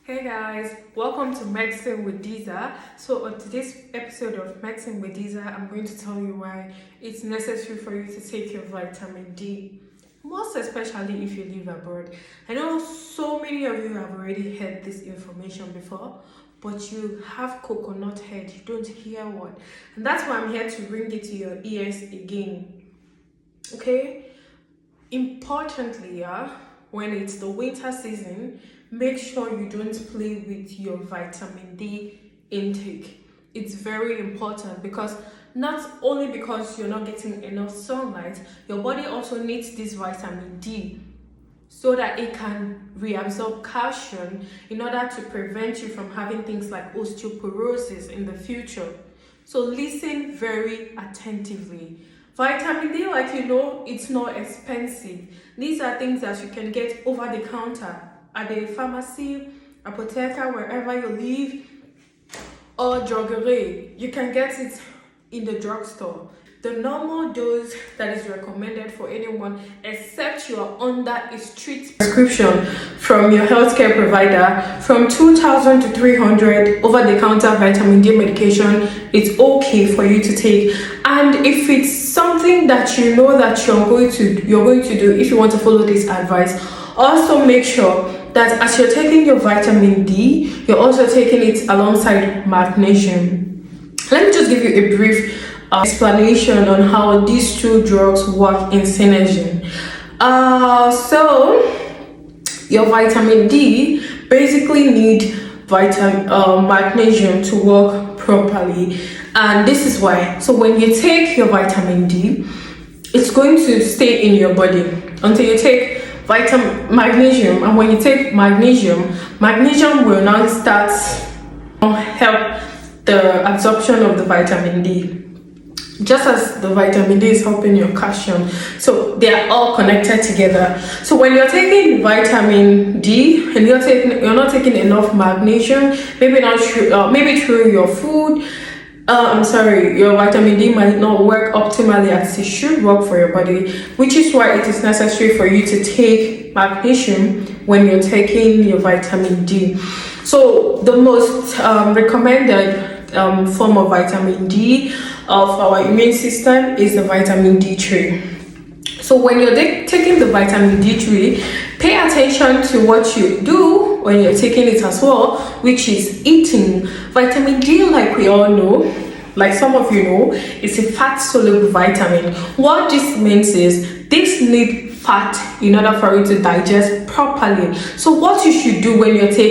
Hey guys, welcome to Medicine with Diza. So on today's episode of Medicine with Diza, I'm going to tell you why it's necessary for you to take your vitamin D, most especially if you live abroad. I know so many of you have already heard this information before, but you have coconut head, you don't hear one. And that's why I'm here to bring it to your ears again. Okay? Importantly, when it's the winter season, make sure you don't play with your vitamin D intake. It's very important because not only because you're not getting enough sunlight, your body also needs this vitamin D so that it can reabsorb calcium in order to prevent you from having things like osteoporosis in the future. So listen very attentively. Vitamin D, it's not expensive. These are things that you can get over the counter at the pharmacy, apotheca, wherever you live, or drogerie. You can get it in the drugstore. The normal dose that is recommended for anyone, except you are under a strict prescription from your healthcare provider, from 2,000 to 300 over-the-counter vitamin D medication, it's okay for you to take. And if it's something that you know that you're going to do, if you want to follow this advice, also make sure that as you're taking your vitamin D, you're also taking it alongside magnesium. Let me just give you a brief explanation on how these two drugs work in synergy. So your vitamin D basically need magnesium to work properly, and this is why. So when you take your vitamin D, it's going to stay in your body until you take magnesium, and when you take magnesium will now start help the absorption of the vitamin D, just as the vitamin D is helping your calcium. So they are all connected together. So when you're taking vitamin D and you're not taking enough magnesium, maybe through your food, your vitamin D might not work optimally as it should work for your body, which is why it is necessary for you to take magnesium when you're taking your vitamin D. So the most recommended form of vitamin D of our immune system is the vitamin D3. So when you're taking the vitamin D3, pay attention to what you do when you're taking it as well, which is eating. Vitamin D, like we all know, like some of you know, is a fat-soluble vitamin. What this means is this needs fat in order for it to digest properly. So what you should do when you're taking